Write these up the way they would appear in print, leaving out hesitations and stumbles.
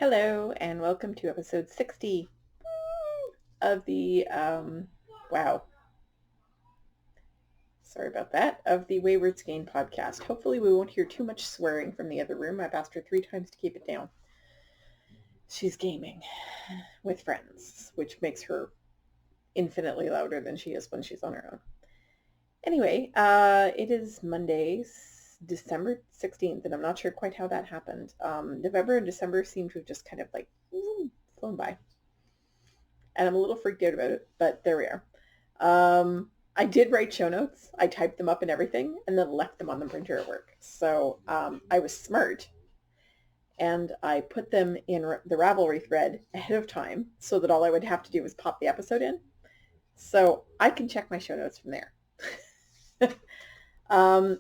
Hello and welcome to episode 60 of the, wow, sorry about that, of the Wayward Skein podcast. Hopefully we won't hear too much swearing from the other room. I've asked her 3 times to keep it down. She's gaming with friends, which makes her infinitely louder than she is when she's on her own. Anyway, it is Monday, December 16th, and I'm not sure quite how that happened. November and December seem to have just kind of like flown by. And I'm a little freaked out about it, but there we are. I did write show notes. I typed them up and everything, and then left them on the printer at work. So I was smart, and I put them in the Ravelry thread ahead of time so that all I would have to do was pop the episode in. So I can check my show notes from there.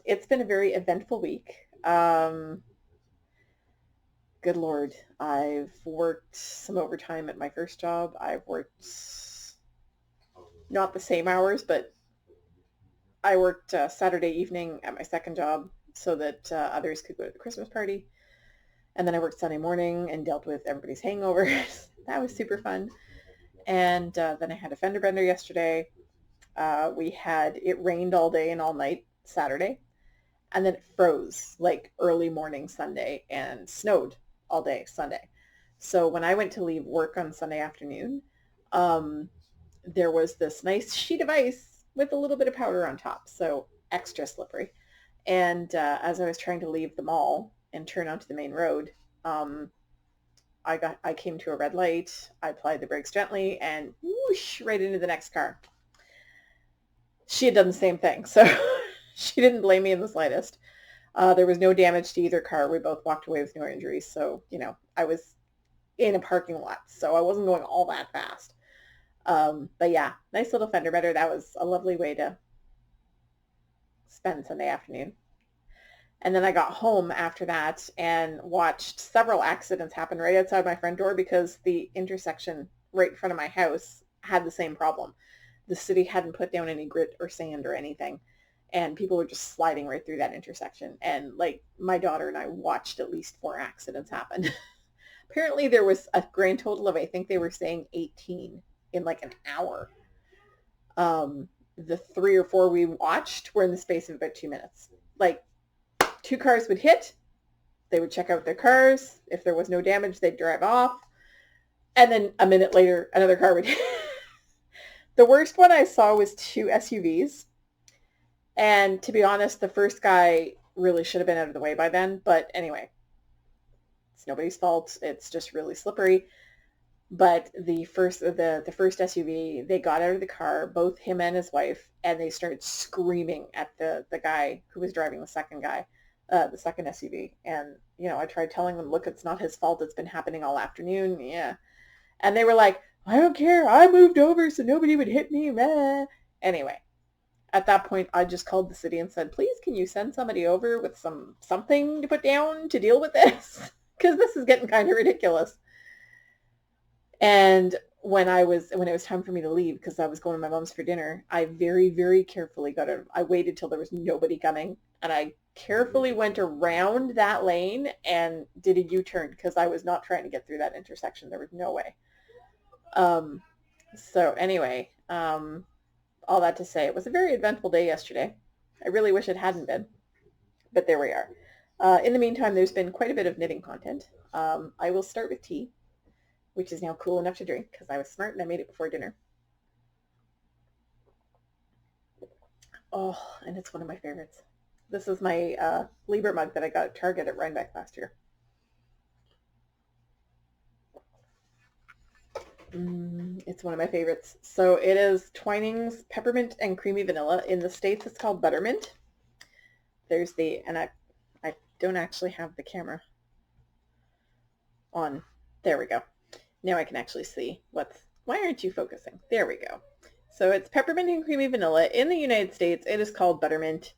It's been a very eventful week. Good Lord, I've worked some overtime at my first job. I've worked not the same hours, but I worked Saturday evening at my second job so that others could go to the Christmas party. And then I worked Sunday morning and dealt with everybody's hangovers. That was super fun. And then I had a fender bender yesterday. It rained all day and all night Saturday. And then it froze like early morning Sunday and snowed all day Sunday. So when I went to leave work on Sunday afternoon, there was this nice sheet of ice with a little bit of powder on top, so extra slippery. And as I was trying to leave the mall and turn onto the main road, I came to a red light. I applied the brakes gently and whoosh right into the next car. She had done the same thing, so she didn't blame me in the slightest. There was no damage to either car. We both walked away with no injuries. So, I was in a parking lot, so I wasn't going all that fast. But yeah, nice little fender bender. That was a lovely way to spend Sunday afternoon. And then I got home after that and watched several accidents happen right outside my front door because the intersection right in front of my house had the same problem. The city hadn't put down any grit or sand or anything. And people were just sliding right through that intersection. And like my daughter and I watched at least 4 accidents happen. Apparently there was a grand total of, I think they were saying 18 in like an hour. The 3 or 4 we watched were in the space of about 2 minutes. Like 2 cars would hit. They would check out their cars. If there was no damage, they'd drive off. And then a minute later, another car would hit. The worst one I saw was 2 SUVs. And to be honest, the first guy really should have been out of the way by then. But anyway, it's nobody's fault. It's just really slippery. But the first SUV, they got out of the car, both him and his wife, and they started screaming at the guy who was driving the second SUV. And, I tried telling them, look, it's not his fault. It's been happening all afternoon. Yeah. And they were like, I don't care. I moved over so nobody would hit me. Meh. Anyway. At that point, I just called the city and said, please, can you send somebody over with something to put down to deal with this? Because this is getting kind of ridiculous. And when it was time for me to leave, because I was going to my mom's for dinner, I very, very carefully I waited till there was nobody coming, and I carefully went around that lane and did a U-turn because I was not trying to get through that intersection. There was no way. So anyway, all that to say, it was a very eventful day yesterday. I really wish it hadn't been, but there we are. In the meantime, there's been quite a bit of knitting content. I will start with tea, which is now cool enough to drink because I was smart and I made it before dinner. Oh, and it's one of my favorites. This is my Libra mug that I got at Target at Rhinebeck last year. It's one of my favorites. So it is Twinings Peppermint and Creamy Vanilla. In the States, it's called Buttermint. And I don't actually have the camera on. There we go. Now I can actually see why aren't you focusing? There we go. So it's Peppermint and Creamy Vanilla. In the United States, it is called Buttermint.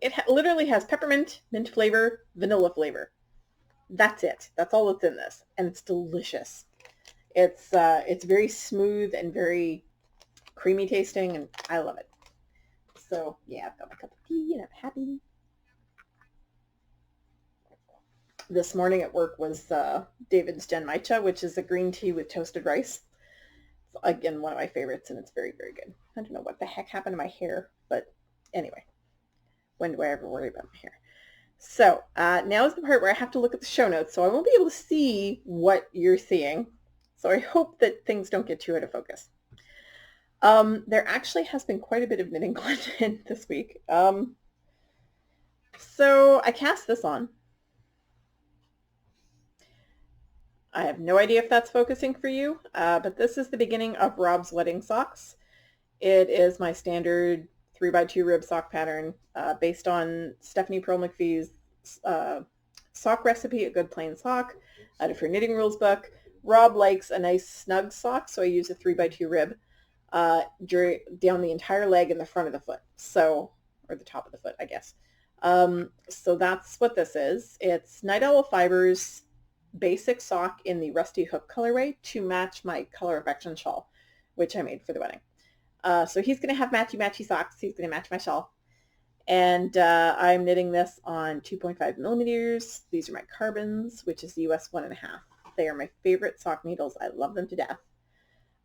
It literally has peppermint, mint flavor, vanilla flavor. That's it. That's all that's in this. And it's delicious. It's very smooth and very creamy tasting, and I love it. So yeah, I've got my cup of tea and I'm happy. this morning at work was David's Genmaicha, which is a green tea with toasted rice. It's, again, one of my favorites, and it's very, very good. I don't know what the heck happened to my hair, but anyway, when do I ever worry about my hair? So now is the part where I have to look at the show notes, so I won't be able to see what you're seeing. So I hope that things don't get too out of focus. There actually has been quite a bit of knitting content this week. So I cast this on. I have no idea if that's focusing for you, but this is the beginning of Rob's wedding socks. It is my standard 3x2 rib sock pattern based on Stephanie Pearl McPhee's sock recipe, A Good Plain Sock, out of her knitting rules book. Rob likes a nice snug sock, so I use a 3x2 rib down the entire leg and the front of the foot, or the top of the foot, I guess. So that's what this is. It's Night Owl Fibers basic sock in the Rusty Hook colorway to match my Color Affection shawl, which I made for the wedding. So he's going to have matchy socks. He's going to match my shawl. And I'm knitting this on 2.5 millimeters. These are my carbons, which is the US 1.5. They are my favorite sock needles. I love them to death.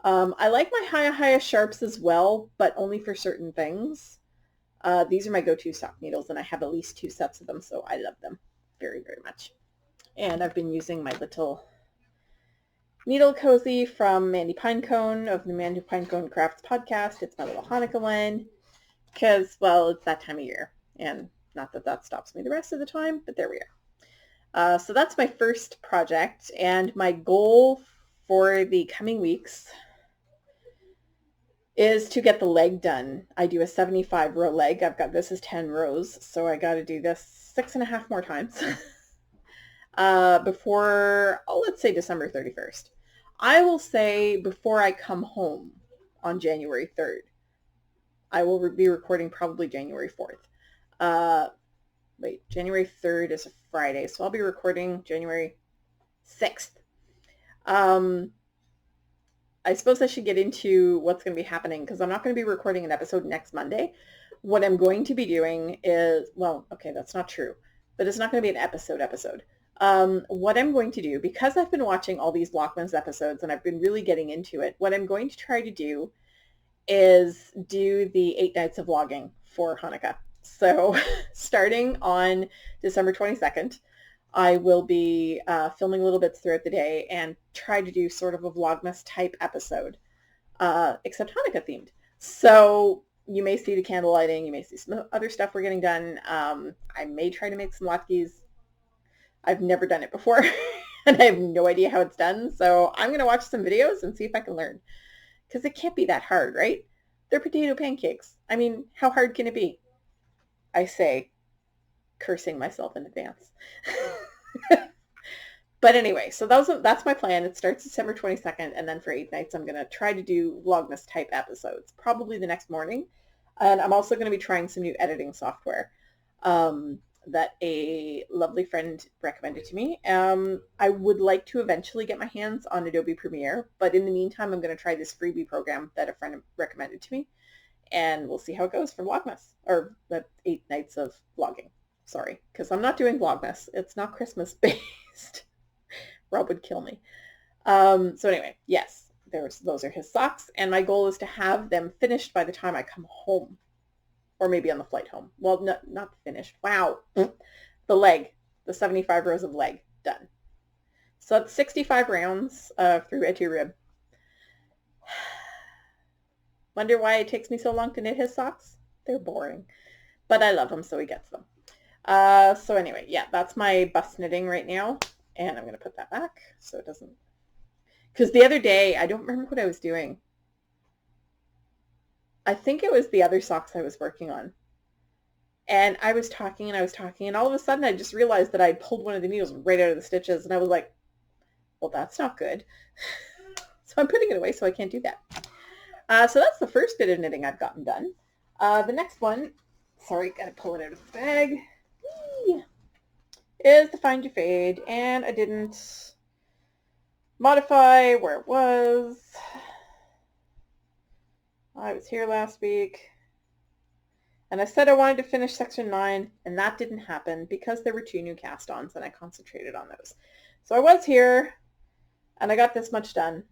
I like my Hiya sharps as well, but only for certain things. These are my go-to sock needles, and I have at least 2 sets of them, so I love them very, very much. And I've been using my little needle cozy from Mandy Pinecone of the Mandy Pinecone Crafts podcast. It's my little Hanukkah one because, well, it's that time of year. And not that that stops me the rest of the time, but there we are. So that's my first project. And my goal for the coming weeks is to get the leg done. I do a 75 row leg. This is 10 rows. So I got to do this 6.5 more times. Before, let's say December 31st. I will say before I come home on January 3rd. I will be recording probably January 4th. January 3rd is a Friday, so I'll be recording January 6th. I suppose I should get into what's going to be happening because I'm not going to be recording an episode next Monday. What I'm going to be doing is, well, okay, that's not true, but it's not going to be an episode. What I'm going to do, because I've been watching all these Vlogmas episodes and I've been really getting into it, what I'm going to try to do is do the 8 nights of vlogging for Hanukkah. So starting on December 22nd, I will be filming little bits throughout the day and try to do sort of a Vlogmas type episode, except Hanukkah themed. So you may see the candle lighting, you may see some other stuff we're getting done. I may try to make some latkes. I've never done it before and I have no idea how it's done. So I'm going to watch some videos and see if I can learn. Because it can't be that hard, right? They're potato pancakes. I mean, how hard can it be? I say, cursing myself in advance. But anyway, so that's my plan. It starts December 22nd, and then for 8 nights, I'm going to try to do Vlogmas type episodes, probably the next morning. And I'm also going to be trying some new editing software that a lovely friend recommended to me. I would like to eventually get my hands on Adobe Premiere, but in the meantime, I'm going to try this freebie program that a friend recommended to me, and we'll see how it goes for Vlogmas, or the 8 nights of vlogging. Sorry, because I'm not doing Vlogmas. It's not Christmas based. Rob would kill me. So anyway, yes, those are his socks, and my goal is to have them finished by the time I come home. Or maybe on the flight home. Well, not finished. Wow. The leg. The 75 rows of leg. Done. So that's 65 rounds of 3x2 rib. Wonder why it takes me so long to knit his socks? They're boring. But I love him, so he gets them. So anyway, yeah, that's my bust knitting right now. And I'm going to put that back so it doesn't... Because the other day, I don't remember what I was doing. I think it was the other socks I was working on. And I was talking, and all of a sudden I just realized that I pulled one of the needles right out of the stitches, and I was like, well, that's not good. So I'm putting it away so I can't do that. So that's the first bit of knitting I've gotten done. The next one, sorry, gotta pull it out of the bag, is the Find Your Fade, and I didn't modify where it was. I was here last week. And I said I wanted to finish section 9, and that didn't happen because there were 2 new cast-ons, and I concentrated on those. So I was here, and I got this much done.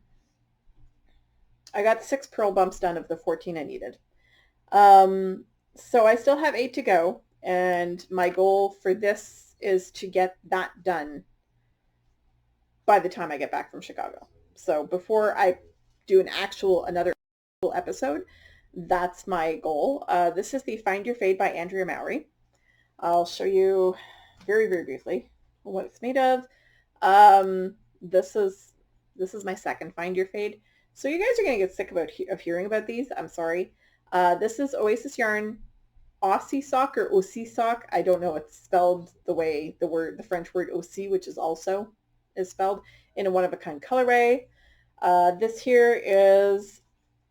I got 6 purl bumps done of the 14 I needed. So I still have 8 to go, and my goal for this is to get that done by the time I get back from Chicago. So before I do another episode, that's my goal. This is the Find Your Fade by Andrea Mowry. I'll show you very, very briefly what it's made of. This is my second Find Your Fade. So you guys are going to get sick of hearing about these. I'm sorry. This is Oasis Yarn Aussie Sock or Aussie Sock. I don't know. It's spelled the way the French word aussi, which is also, is spelled, in a one-of-a-kind colorway. This here is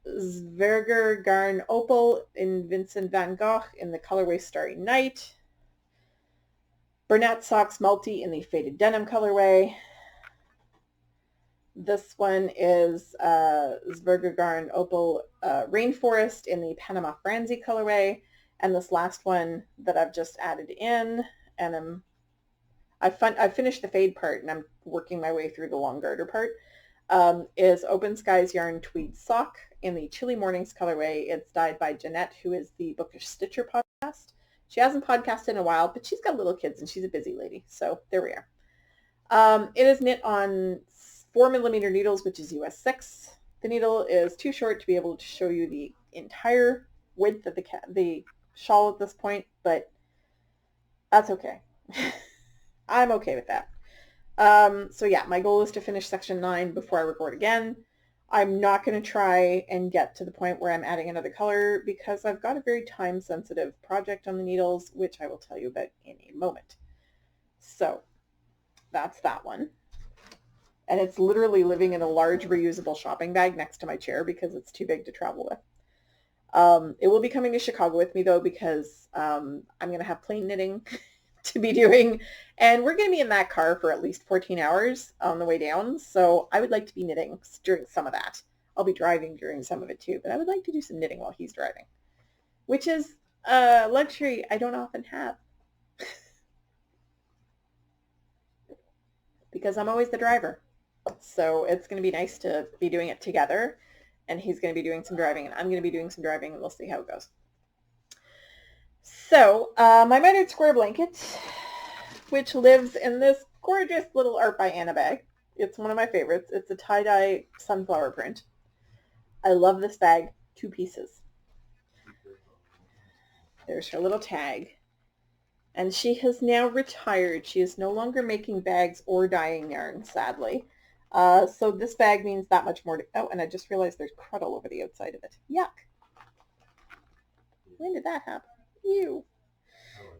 Zwerger Garn Opal in Vincent van Gogh in the colorway Starry Night. Burnett Socks Multi in the Faded Denim colorway. This one is Zwerger Garn Opal Rainforest in the Panama Franzi colorway. And this last one that I've just added in, and I finished the fade part and I'm working my way through the long garter part, is Open Skies Yarn Tweed Sock in the Chilly Mornings colorway. It's dyed by Jeanette, who is the Bookish Stitcher podcast. She hasn't podcasted in a while, but she's got little kids and she's a busy lady. So there we are. It is knit on 4mm needles, which is US 6. The needle is too short to be able to show you the entire width of the shawl at this point, but that's okay. I'm okay with that. So yeah, my goal is to finish section 9 before I record again. I'm not going to try and get to the point where I'm adding another color because I've got a very time-sensitive project on the needles, which I will tell you about in a moment. So that's that one. And it's literally living in a large reusable shopping bag next to my chair because it's too big to travel with. It will be coming to Chicago with me though because I'm going to have plain knitting to be doing, and we're going to be in that car for at least 14 hours on the way down, so I would like to be knitting during some of that. I'll be driving during some of it too, but I would like to do some knitting while he's driving, which is a luxury I don't often have because I'm always the driver. So it's going to be nice to be doing it together, and he's going to be doing some driving, and I'm going to be doing some driving, and we'll see how it goes. So my mitered square blanket, which lives in this gorgeous little Art by Anna bag. It's one of my favorites. It's a tie-dye sunflower print. I love this bag. 2 pieces. There's her little tag. And she has now retired. She is no longer making bags or dyeing yarn, sadly. So this bag means that much more. Oh, and I just realized there's crud all over the outside of it. Yuck. When did that happen? Ew.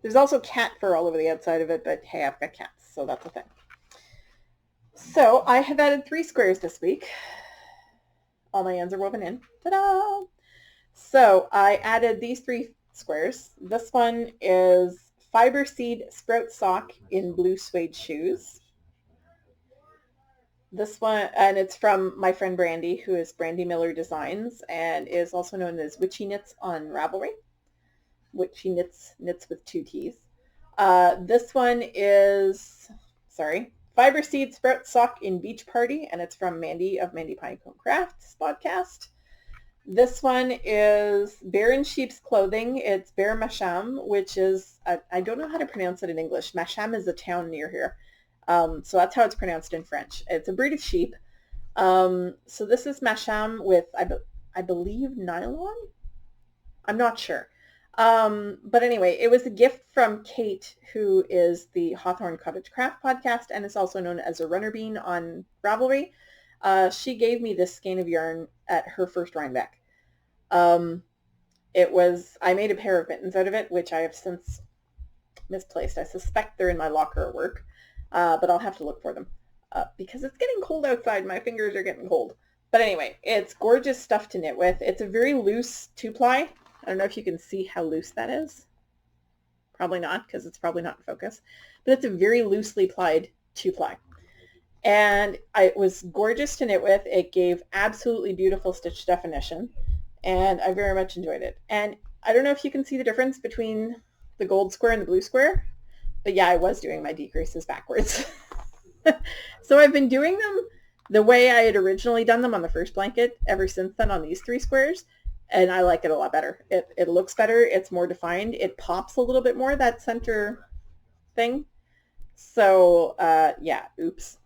There's also cat fur all over the outside of it, but hey, I've got cats, so that's a thing. So I have added 3 squares this week. All my ends are woven in. Ta-da! So I added these 3 squares. This one is Fiber Seed Sprout Sock in Blue Suede Shoes. This one, and it's from my friend Brandy, who is Brandy Miller Designs, and is also known as Witchy Knits on Ravelry. Witchy Knits with 2 T's. This one is, Fiber Seed Sprout Sock in Beach Party, and it's from Mandy of Mandy Pinecone Crafts podcast. This one is Bear in Sheep's Clothing. It's Bear Masham, which is, I don't know how to pronounce it in English. Masham is a town near here. So that's how it's pronounced in French. It's a breed of sheep. So this is Masham with, I believe, nylon? I'm not sure. But anyway, it was a gift from Kate, who is the Hawthorne Cottage Craft podcast and is also known as a runner bean on Ravelry. She gave me this skein of yarn at her first Rhinebeck. I made a pair of mittens out of it, which I have since misplaced. I suspect they're in my locker at work, but I'll have to look for them because it's getting cold outside. My fingers are getting cold. But anyway, it's gorgeous stuff to knit with. It's a very loose 2-ply. I don't know if you can see how loose that is. Probably not, because it's probably not in focus. But it's a very loosely plied 2-ply. And it was gorgeous to knit with. It gave absolutely beautiful stitch definition. And I very much enjoyed it. And I don't know if you can see the difference between the gold square and the blue square, but yeah, I was doing my decreases backwards. So I've been doing them the way I had originally done them on the first blanket ever since then on these 3 squares, and I like it a lot better. It looks better. It's more defined. It pops a little bit more, that center thing. So yeah, oops.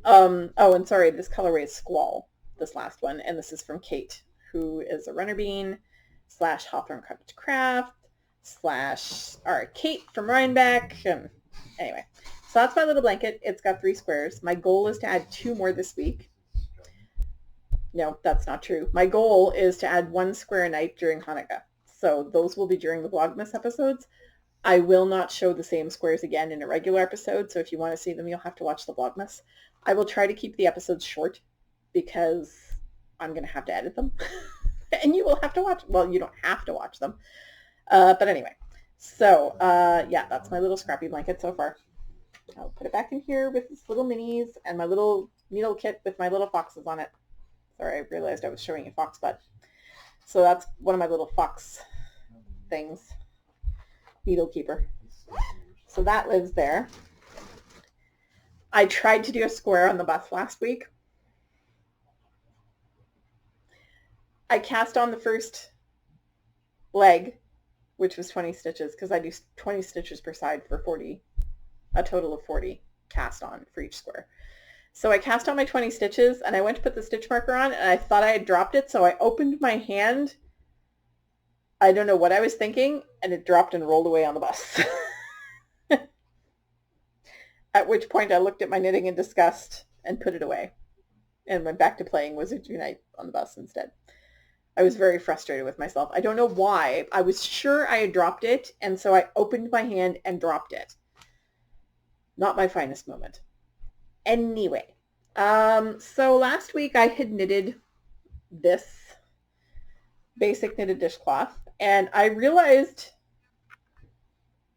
Oh, and sorry, this colorway is Squall, this last one, and this is from Kate, who is a runner bean / Hawthorne Cottage Craft / our Kate from Rhinebeck. And anyway, so that's my little blanket. It's got 3 squares. My goal is to add 2 more this week. No, that's not true. My goal is to add 1 square a night during Hanukkah. So those will be during the Vlogmas episodes. I will not show the same squares again in a regular episode, so if you want to see them, you'll have to watch the Vlogmas. I will try to keep the episodes short because I'm going to have to edit them. And you will have to watch, well, you don't have to watch them. But anyway, so yeah, that's my little scrappy blanket so far. I'll put it back in here with its little minis and my little needle kit with my little foxes on it. Sorry, I realized I was showing you fox butt. So that's one of my little fox things. Needle keeper. So that lives there. I tried to do a square on the bus last week. I cast on the first leg, which was 20 stitches, because I do 20 stitches per side for 40, a total of 40 cast on for each square. So I cast on my 20 stitches and I went to put the stitch marker on and I thought I had dropped it, so I opened my hand. I don't know what I was thinking, and it dropped and rolled away on the bus. At which point I looked at my knitting in disgust and put it away and went back to playing Wizards Unite on the bus instead. I was very frustrated with myself. I don't know why. I was sure I had dropped it, and so I opened my hand and dropped it. Not my finest moment. Anyway, so last week I had knitted this basic knitted dishcloth, and I realized,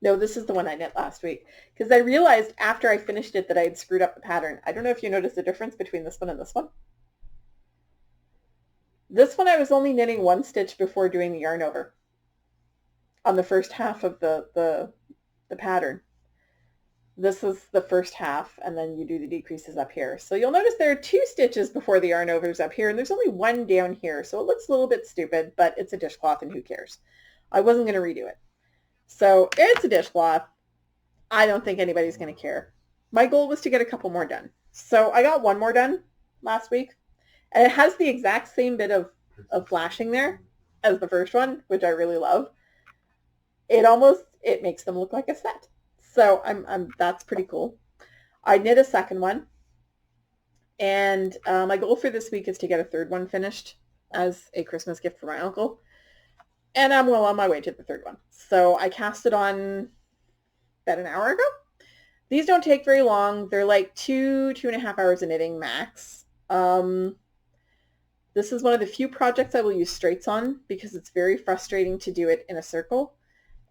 no, this is the one I knit last week, because I realized after I finished it that I had screwed up the pattern. I don't know if you noticed the difference between this one and this one. This one I was only knitting 1 stitch before doing the yarn over on the first half of the pattern. This is the first half, and then you do the decreases up here. So you'll notice there are 2 stitches before the yarn overs up here, and there's only 1 down here. So it looks a little bit stupid, but it's a dishcloth, and who cares? I wasn't going to redo it. So it's a dishcloth. I don't think anybody's going to care. My goal was to get a couple more done. So I got 1 more done last week, and it has the exact same bit of flashing there as the first one, which I really love. It makes them look like a set. So that's pretty cool. I knit a second one, and my goal for this week is to get a 3rd one finished as a Christmas gift for my uncle, and I'm well on my way to the 3rd one. So I cast it on about an hour ago. These don't take very long. They're like 2.5 hours of knitting max. This is one of the few projects I will use straights on because it's very frustrating to do it in a circle.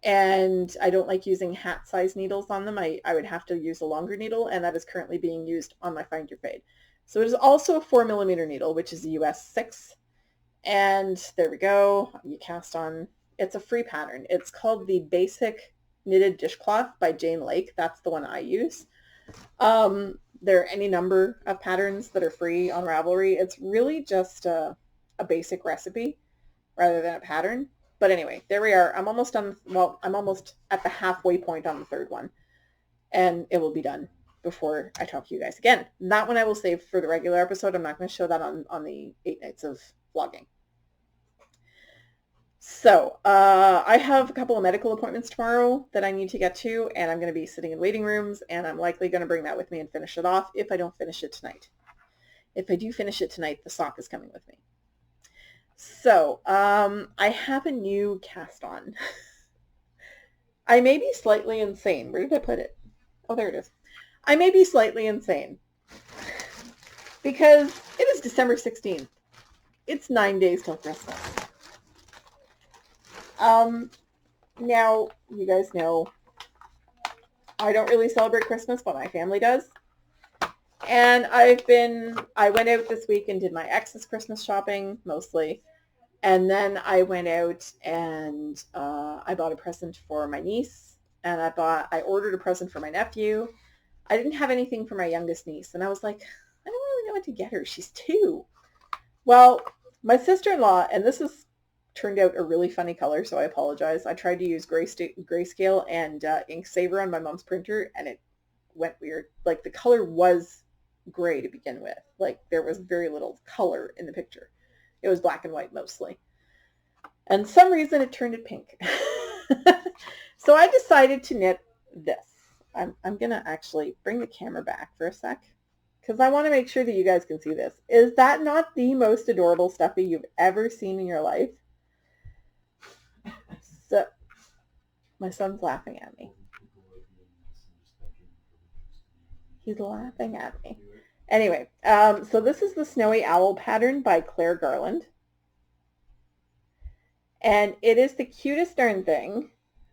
And I don't like using hat size needles on them. I would have to use a longer needle, and that is currently being used on my Find Your Fade. So it is also a 4mm needle, which is a US 6. And there we go. You cast on. It's a free pattern. It's called the Basic Knitted Dishcloth by Jane Lake. That's the one I use. There are any number of patterns that are free on Ravelry. It's really just a basic recipe rather than a pattern. But anyway, there we are. I'm almost at the halfway point on the 3rd one, and it will be done before I talk to you guys again. That one I will save for the regular episode. I'm not going to show that on the 8 nights of vlogging. So I have a couple of medical appointments tomorrow that I need to get to, and I'm going to be sitting in waiting rooms, and I'm likely going to bring that with me and finish it off if I don't finish it tonight. If I do finish it tonight, the sock is coming with me. So, I have a new cast on. I may be slightly insane. Where did I put it? Oh, there it is. I may be slightly insane because it is December 16th. It's 9 days till Christmas. Now, you guys know I don't really celebrate Christmas, but my family does. And I went out this week and did my ex's Christmas shopping, mostly. And then I went out and I bought a present for my niece, and I ordered a present for my nephew. I didn't have anything for my youngest niece, and I was like, I don't really know what to get her. She's 2. Well, my sister-in-law, and this has turned out a really funny color, so I apologize. I tried to use grayscale and ink saver on my mom's printer, and it went weird. Like, the color was gray to begin with. Like, there was very little color in the picture. It was black and white mostly. And some reason it turned it pink. So I decided to knit this. I'm going to actually bring the camera back for a sec, because I want to make sure that you guys can see this. Is that not the most adorable stuffy you've ever seen in your life? So, my son's laughing at me. He's laughing at me. Anyway, so this is the Snowy Owl pattern by Claire Garland. And it is the cutest darn thing.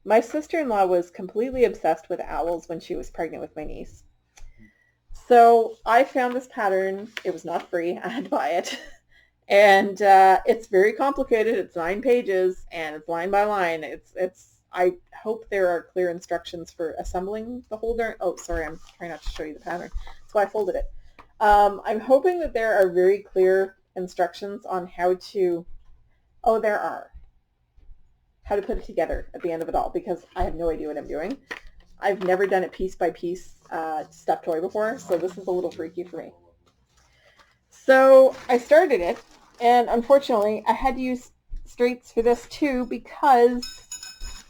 My sister-in-law was completely obsessed with owls when she was pregnant with my niece. So I found this pattern. It was not free. I had to buy it. And it's very complicated. It's 9 pages, and it's line by line. I hope there are clear instructions for assembling the whole darn. Oh, sorry, I'm trying not to show you the pattern. That's why I folded it. I'm hoping that there are very clear instructions on how to. Oh, there are. How to put it together at the end of it all, because I have no idea what I'm doing. I've never done it piece by piece stuffed toy before, so this is a little freaky for me. So I started it, and unfortunately I had to use straights for this too, because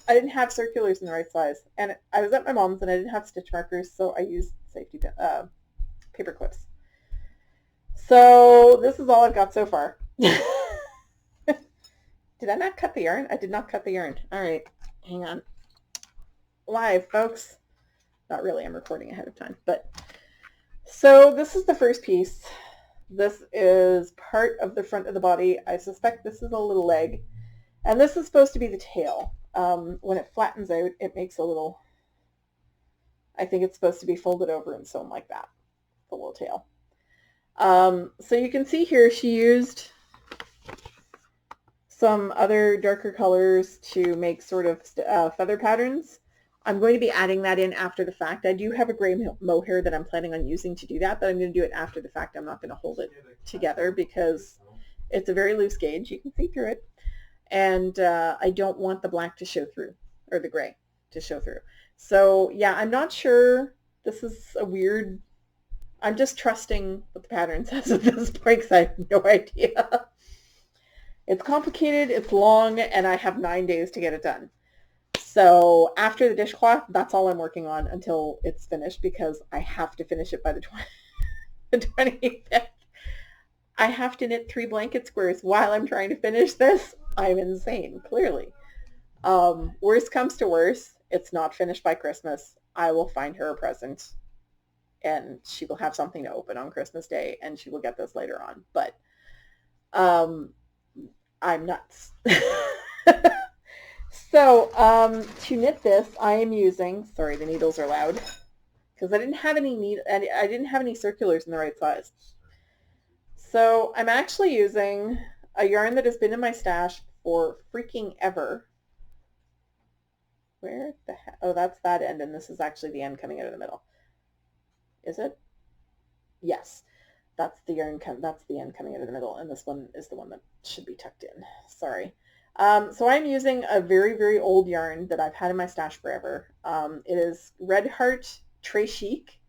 I didn't have circulars in the right size, and I was at my mom's and I didn't have stitch markers, so I used safety paper clips. So this is all I've got so far. Did I not cut the yarn? I did not cut the yarn. All right, hang on. Live, folks. Not really, I'm recording ahead of time. But so this is the first piece. This is part of the front of the body. I suspect this is a little leg. And this is supposed to be the tail. When it flattens out, it makes a little, I think it's supposed to be folded over and sewn like that, the little tail. So you can see here she used some other darker colors to make sort of feather patterns. I'm going to be adding that in after the fact. I do have a gray mohair that I'm planning on using to do that, but I'm going to do it after the fact. I'm not going to hold it together because it's a very loose gauge. You can see through it. And I don't want the black to show through, or the gray to show through. So yeah, I'm not sure. This is a weird, I'm just trusting what the pattern says at this point because I have no idea. It's complicated, it's long, and I have 9 days to get it done. So after the dishcloth, that's all I'm working on until it's finished, because I have to finish it by the 25th. I have to knit 3 blanket squares while I'm trying to finish this. I'm insane, clearly. Worst comes to worst, it's not finished by Christmas. I will find her a present, and she will have something to open on Christmas Day, and she will get this later on. But I'm nuts. So to knit this, I am using, sorry, the needles are loud, because I didn't have any circulars in the right size. So I'm actually using a yarn that has been in my stash for freaking ever. Where the heck? Oh, that's that end, and this is actually the end coming out of the middle. Is it? Yes. That's the yarn. That's the end coming out of the middle, and this one is the one that should be tucked in. Sorry. So I'm using a very, very old yarn that I've had in my stash forever. It is Red Heart Très Chic,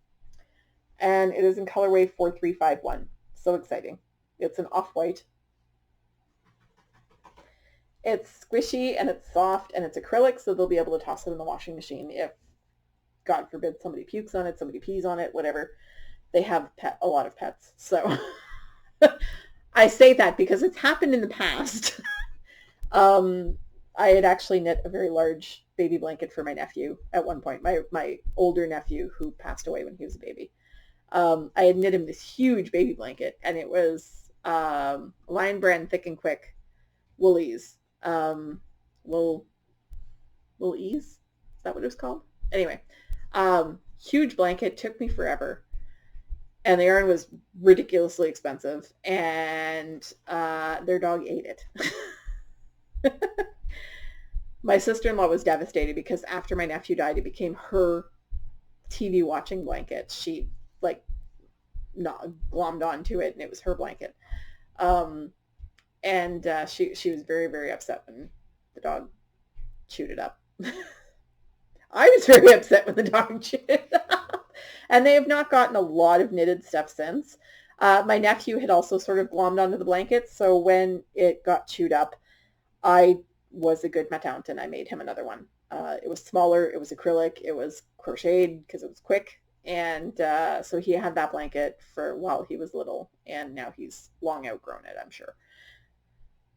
and it is in colorway 4351. So exciting. It's an off-white. It's squishy, and it's soft, and it's acrylic, so they'll be able to toss it in the washing machine if, God forbid, somebody pukes on it, somebody pees on it, whatever. They have a lot of pets. So I say that because it's happened in the past. I had actually knit a very large baby blanket for my nephew at one point, my older nephew who passed away when he was a baby. I had knit him this huge baby blanket, and it was Lion Brand Thick and Quick Woolies. Wool Ease? Is that what it was called? Anyway, huge blanket, took me forever. And the yarn was ridiculously expensive, and their dog ate it. My sister-in-law was devastated because after my nephew died, it became her TV watching blanket. She like not glommed onto it, and it was her blanket. Um, and she was very, very upset when the dog chewed it up. I was very upset when the dog chewed it up. And they have not gotten a lot of knitted stuff since. My nephew had also sort of glommed onto the blanket, so when it got chewed up, I was a good Mataunt and I made him another one. It was smaller, it was acrylic, it was crocheted because it was quick, and so he had that blanket for while he was little, and now he's long outgrown it, I'm sure.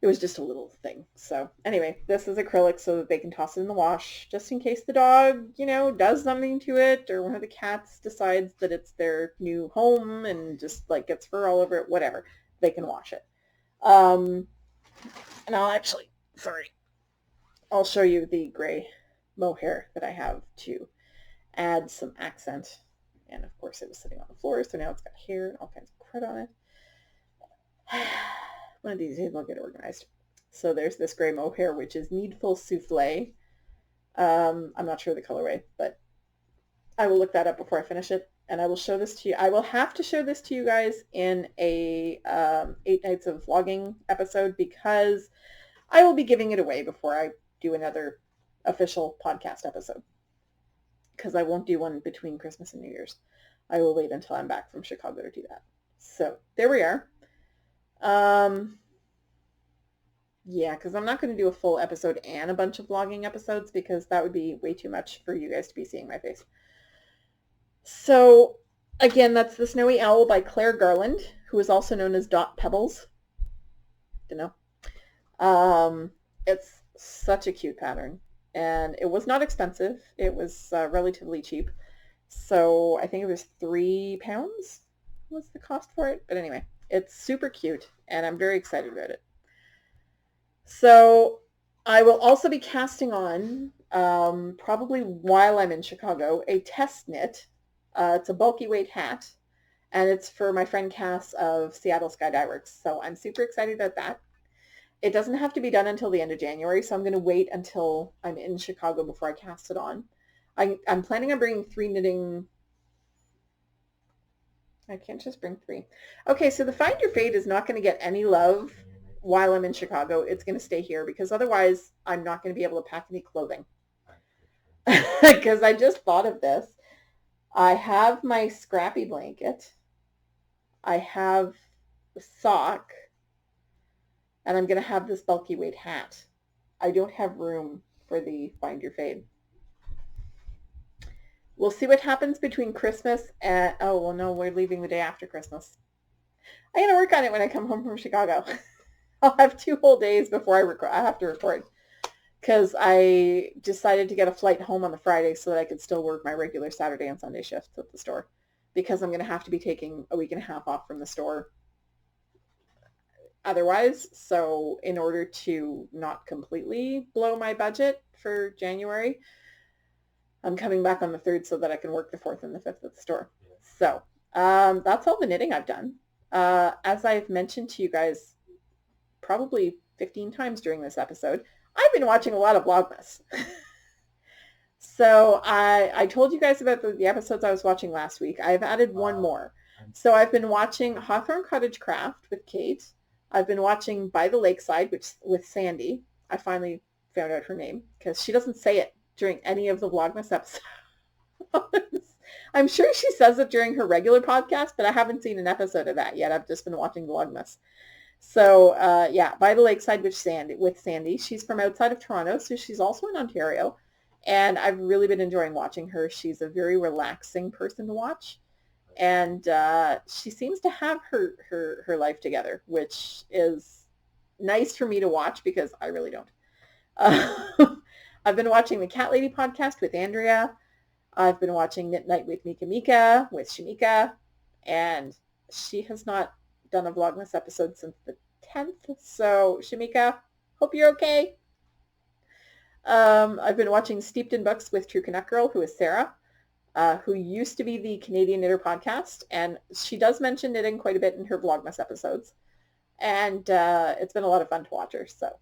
It was just a little thing. So anyway, this is acrylic so that they can toss it in the wash just in case the dog, does something to it, or one of the cats decides that it's their new home and just like gets fur all over it, whatever. They can wash it. And I'll show you the gray mohair that I have to add some accent. And of course it was sitting on the floor, so now it's got hair and all kinds of crud on it. One of these days I'll get it organized. So there's this gray mohair, which is Needful Souffle. I'm not sure the colorway, but I will look that up before I finish it, and I will show this to you. I will have to show this to you guys in a 8 Nights of Vlogging episode because I will be giving it away before I do another official podcast episode, because I won't do one between Christmas and New Year's. I will wait until I'm back from Chicago to do that. So there we are. Yeah, because I'm not going to do a full episode and a bunch of vlogging episodes because that would be way too much for you guys to be seeing my face. So again, that's The Snowy Owl by Claire Garland, who is also known as Dot Pebbles. Don't know. It's such a cute pattern, and it was not expensive. It was relatively cheap. So I think it was £3 was the cost for it. But anyway, it's super cute, and I'm very excited about it. So I will also be casting on, probably while I'm in Chicago, a test knit. It's a bulky weight hat, and it's for my friend Cass of Seattle Sky Dye Works. So I'm super excited about that. It doesn't have to be done until the end of January, so I'm going to wait until I'm in Chicago before I cast it on. I'm planning on bringing 3 knitting. I can't just bring 3. Okay, so the Find Your Fade is not going to get any love while I'm in Chicago. It's going to stay here because otherwise I'm not going to be able to pack any clothing. Because I just thought of this. I have my scrappy blanket. I have a sock. And I'm going to have this bulky weight hat. I don't have room for the Find Your Fade. We'll see what happens between Christmas and, oh, well, no, we're leaving the day after Christmas. I'm going to work on it when I come home from Chicago. I'll have 2 whole days before I have to record, because I decided to get a flight home on the Friday so that I could still work my regular Saturday and Sunday shifts at the store, because I'm going to have to be taking a week and a half off from the store otherwise. So in order to not completely blow my budget for January, I'm coming back on the 3rd so that I can work the 4th and the 5th at the store. So that's all the knitting I've done. As I've mentioned to you guys probably 15 times during this episode, I've been watching a lot of Vlogmas. So I told you guys about the episodes I was watching last week. I've added one more. So I've been watching Hawthorne Cottage Craft with Kate. I've been watching By the Lakeside with Sandy. I finally found out her name because she doesn't say it during any of the Vlogmas episodes. I'm sure she says it during her regular podcast, but I haven't seen an episode of that yet. I've just been watching Vlogmas. So yeah, By the Lakeside with Sandy. She's from outside of Toronto, so she's also in Ontario. And I've really been enjoying watching her. She's a very relaxing person to watch. And she seems to have her life together, which is nice for me to watch because I really don't. I've been watching the Cat Lady podcast with Andrea. I've been watching Knit Night with Mika with Shamika. And she has not done a Vlogmas episode since the 10th. So Shamika, hope you're okay. I've been watching Steeped in Books with True Canuck Girl, who is Sarah, who used to be the Canadian Knitter podcast, and she does mention knitting quite a bit in her Vlogmas episodes, and it's been a lot of fun to watch her. So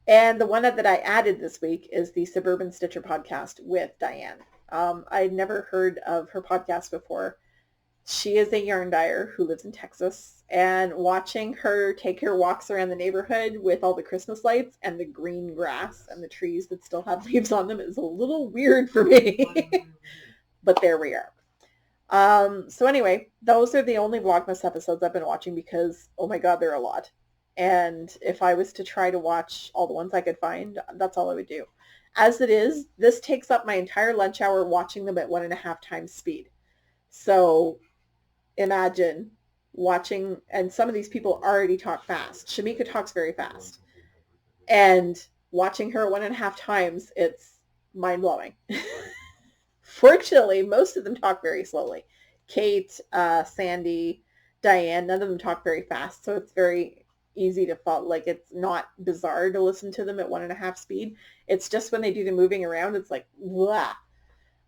And the one that I added this week is the Suburban Stitcher podcast with Diane. I'd never heard of her podcast before. She is a yarn dyer who lives in Texas, and watching her take her walks around the neighborhood with all the Christmas lights and the green grass and the trees that still have leaves on them is a little weird for me. But there we are. So anyway, those are the only Vlogmas episodes I've been watching because, oh my God, there are a lot. And if I was to try to watch all the ones I could find, that's all I would do. As it is, this takes up my entire lunch hour watching them at 1.5 times speed. So imagine watching, and some of these people already talk fast. Shamika talks very fast. And watching her 1.5 times, it's mind-blowing. Fortunately, most of them talk very slowly. Kate, Sandy, Diane, none of them talk very fast. So it's very easy to follow. Like, it's not bizarre to listen to them at 1.5 speed. It's just when they do the moving around, it's like, blah.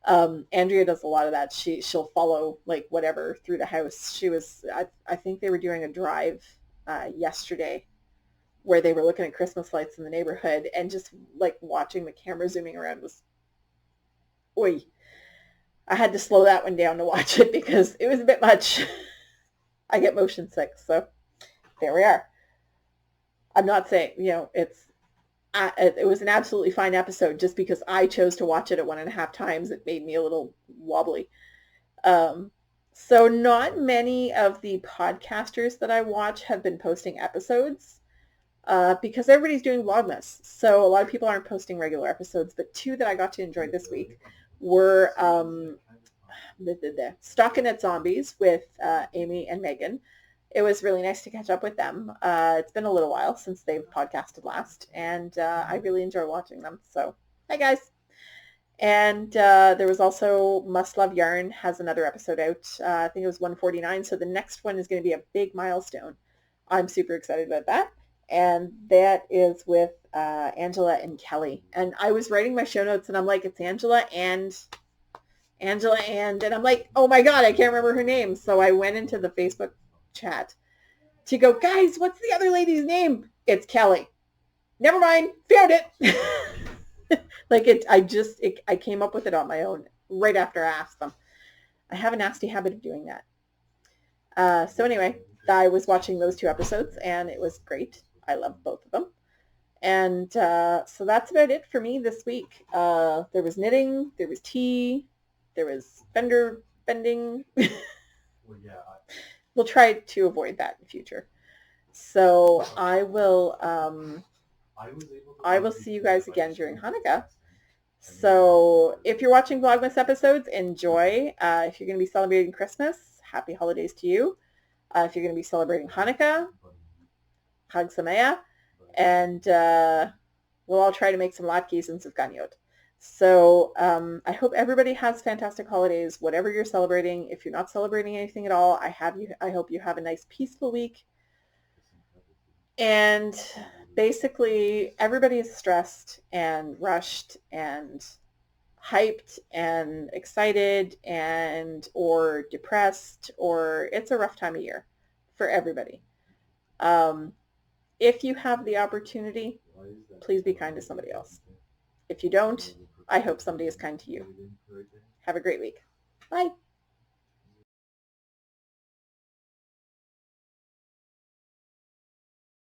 Andrea does a lot of that. She'll follow like whatever through the house. I think they were doing a drive yesterday where they were looking at Christmas lights in the neighborhood, and just like watching the camera zooming around was, oi. I had to slow that one down to watch it because it was a bit much. I get motion sick, so there we are. I'm not saying, it was an absolutely fine episode. Just because I chose to watch it at 1.5 times, it made me a little wobbly. So not many of the podcasters that I watch have been posting episodes because everybody's doing Vlogmas. So a lot of people aren't posting regular episodes, but 2 that I got to enjoy this week were Stalkin' at Zombies with Amy and Megan. It was really nice to catch up with them. It's been a little while since they've podcasted last, and I really enjoy watching them. So, hi guys. And there was also Must Love Yarn has another episode out. I think it was 149, so the next one is going to be a big milestone. I'm super excited about that. And that is with Angela and Kelly. And I was writing my show notes, and I'm like, it's Angela and, and I'm like, oh my God, I can't remember her name. So I went into the Facebook chat to go, guys, what's the other lady's name? It's Kelly. Never mind, found it. I came up with it on my own right after I asked them. I have a nasty habit of doing that. So anyway, I was watching those 2 episodes, and it was great. I love both of them. And so that's about it for me this week. There was knitting, there was tea, there was fender bending. Well, yeah. We'll try to avoid that in the future. So I will see you guys again during Hanukkah. So if you're watching Vlogmas episodes, enjoy. If you're going to be celebrating Christmas, happy holidays to you. If you're going to be celebrating Hanukkah, Chag Sameach. And we'll all try to make some latkes and sufganiyot. So I hope everybody has fantastic holidays, whatever you're celebrating. If you're not celebrating anything at all, I hope you have a nice peaceful week. And basically everybody is stressed and rushed and hyped and excited and or depressed, or it's a rough time of year for everybody. If you have the opportunity, please be kind to somebody else. If you don't, I hope somebody is kind to you. Have a great week. Bye.